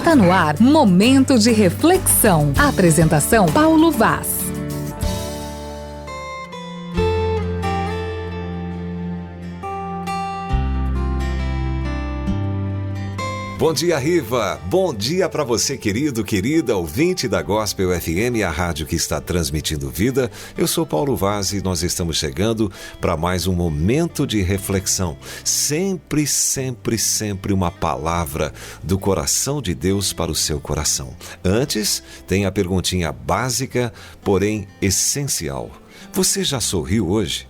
Está no ar Momento de Reflexão. Apresentação Paulo Vaz. Bom dia, Riva! Bom dia para você, querido, querida, ouvinte da Gospel FM, a rádio que está transmitindo vida. Eu sou Paulo Vaz e nós estamos chegando para mais um momento de reflexão. Sempre uma palavra do coração de Deus para o seu coração. Antes, tem a perguntinha básica, porém essencial. Você já sorriu hoje?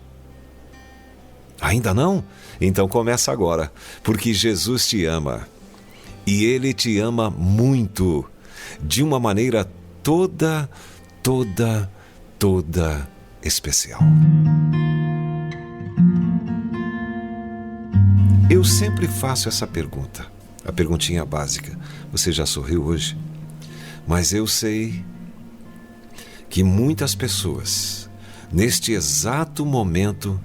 Ainda não? Então começa agora, porque Jesus te ama. E Ele te ama muito, de uma maneira toda especial. Eu sempre faço essa pergunta, a perguntinha básica. Você já sorriu hoje? Mas eu sei que muitas pessoas, neste exato momento,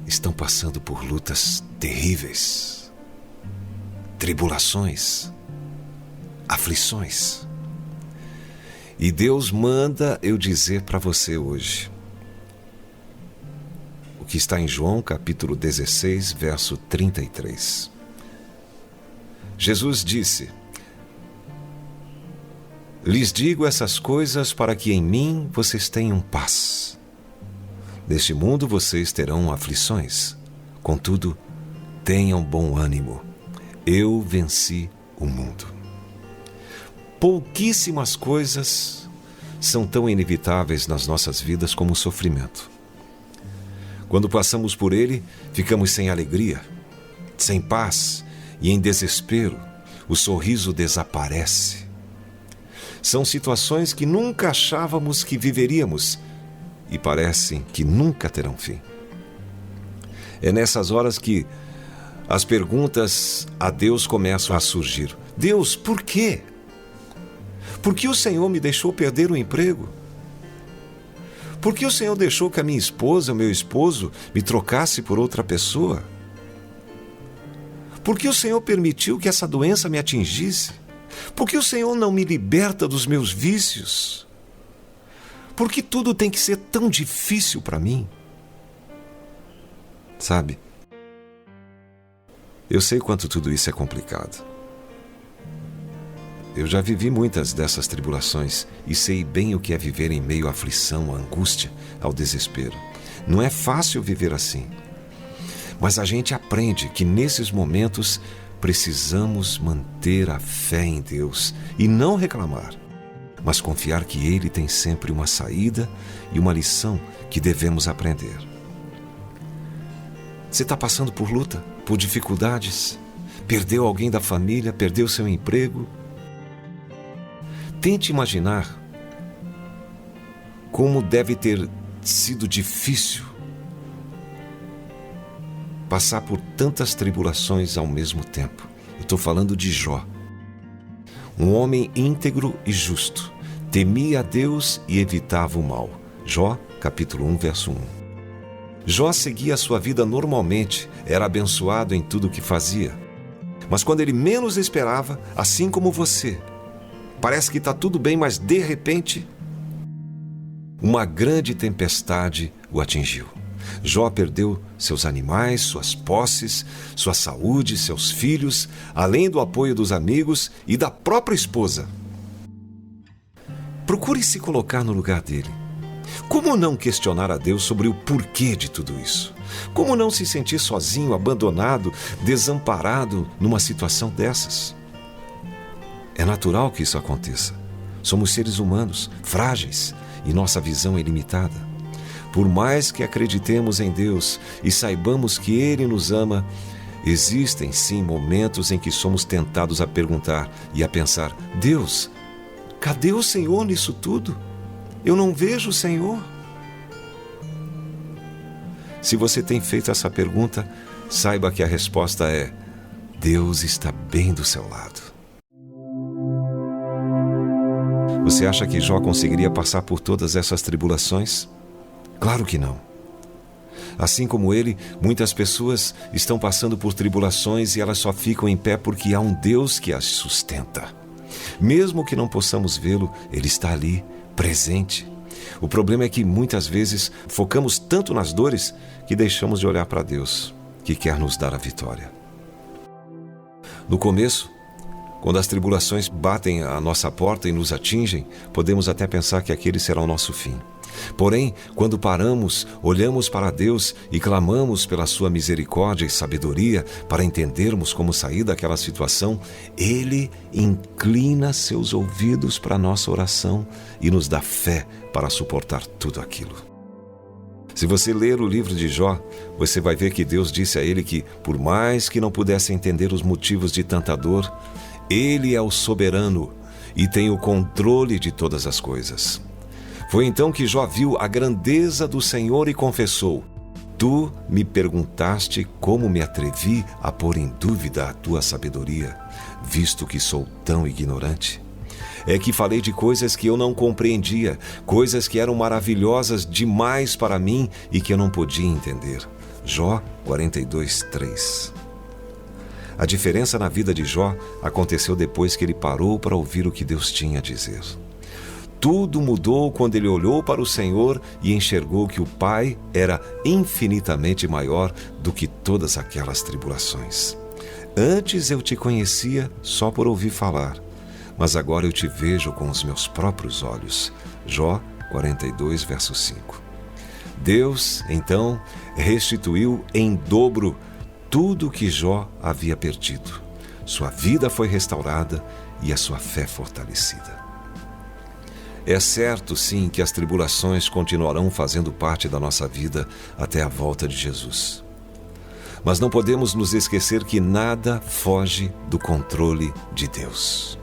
estão passando por lutas terríveis. Tribulações, aflições. E Deus manda eu dizer para você hoje o que está em João capítulo 16, verso 33. Jesus disse: lhes digo essas coisas para que em mim vocês tenham paz. Neste mundo vocês terão aflições, contudo, tenham bom ânimo. Eu venci o mundo. Pouquíssimas coisas são tão inevitáveis nas nossas vidas como o sofrimento. Quando passamos por ele, ficamos sem alegria, sem paz e em desespero. O sorriso desaparece. São situações que nunca achávamos que viveríamos e parecem que nunca terão fim. É nessas horas que as perguntas a Deus começam a surgir. Deus, por quê? Por que o Senhor me deixou perder o emprego? Por que o Senhor deixou que a minha esposa, o meu esposo, me trocasse por outra pessoa? Por que o Senhor permitiu que essa doença me atingisse? Por que o Senhor não me liberta dos meus vícios? Por que tudo tem que ser tão difícil para mim? Sabe? Eu sei quanto tudo isso é complicado. Eu já vivi muitas dessas tribulações e sei bem o que é viver em meio à aflição, à angústia, ao desespero. Não é fácil viver assim. Mas a gente aprende que nesses momentos precisamos manter a fé em Deus e não reclamar, mas confiar que Ele tem sempre uma saída e uma lição que devemos aprender. Você está passando por luta, por dificuldades, perdeu alguém da família, perdeu seu emprego. Tente imaginar como deve ter sido difícil passar por tantas tribulações ao mesmo tempo. Eu estou falando de Jó, um homem íntegro e justo, temia a Deus e evitava o mal. Jó, capítulo 1, verso 1. Jó seguia a sua vida normalmente, era abençoado em tudo o que fazia. Mas quando ele menos esperava, assim como você, parece que está tudo bem, mas de repente, uma grande tempestade o atingiu. Jó perdeu seus animais, suas posses, sua saúde, seus filhos, além do apoio dos amigos e da própria esposa. Procure se colocar no lugar dele. Como não questionar a Deus sobre o porquê de tudo isso? Como não se sentir sozinho, abandonado, desamparado numa situação dessas? É natural que isso aconteça. Somos seres humanos, frágeis, e nossa visão é limitada. Por mais que acreditemos em Deus e saibamos que Ele nos ama, existem sim momentos em que somos tentados a perguntar e a pensar: Deus, cadê o Senhor nisso tudo? Eu não vejo o Senhor. Se você tem feito essa pergunta, saiba que a resposta é: Deus está bem do seu lado. Você acha que Jó conseguiria passar por todas essas tribulações? Claro que não. Assim como ele, muitas pessoas estão passando por tribulações e elas só ficam em pé porque há um Deus que as sustenta. Mesmo que não possamos vê-lo, ele está ali, presente. O problema é que muitas vezes focamos tanto nas dores que deixamos de olhar para Deus, que quer nos dar a vitória. No começo, quando as tribulações batem à nossa porta e nos atingem, podemos até pensar que aquele será o nosso fim. Porém, quando paramos, olhamos para Deus e clamamos pela sua misericórdia e sabedoria para entendermos como sair daquela situação, Ele inclina seus ouvidos para a nossa oração e nos dá fé para suportar tudo aquilo. Se você ler o livro de Jó, você vai ver que Deus disse a ele que, por mais que não pudesse entender os motivos de tanta dor, Ele é o soberano e tem o controle de todas as coisas. Foi então que Jó viu a grandeza do Senhor e confessou: Tu me perguntaste como me atrevi a pôr em dúvida a tua sabedoria, visto que sou tão ignorante. É que falei de coisas que eu não compreendia, coisas que eram maravilhosas demais para mim e que eu não podia entender. Jó 42:3. A diferença na vida de Jó aconteceu depois que ele parou para ouvir o que Deus tinha a dizer. Tudo mudou quando ele olhou para o Senhor e enxergou que o Pai era infinitamente maior do que todas aquelas tribulações. Antes eu te conhecia só por ouvir falar, mas agora eu te vejo com os meus próprios olhos. Jó 42, verso 5. Deus, então, restituiu em dobro tudo o que Jó havia perdido. Sua vida foi restaurada e a sua fé fortalecida. É certo, sim, que as tribulações continuarão fazendo parte da nossa vida até a volta de Jesus. Mas não podemos nos esquecer que nada foge do controle de Deus.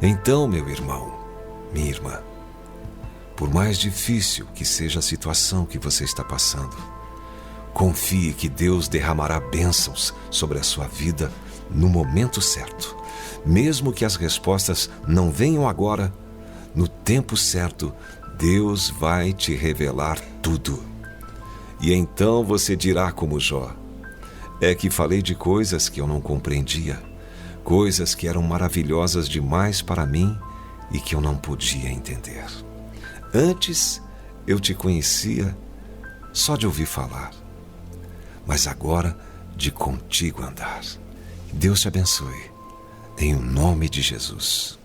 Então, meu irmão, minha irmã, por mais difícil que seja a situação que você está passando, confie que Deus derramará bênçãos sobre a sua vida no momento certo. Mesmo que as respostas não venham agora, no tempo certo, Deus vai te revelar tudo. E então você dirá como Jó: é que falei de coisas que eu não compreendia, coisas que eram maravilhosas demais para mim e que eu não podia entender. Antes eu te conhecia só de ouvir falar, mas agora de contigo andar. Deus te abençoe, em nome de Jesus.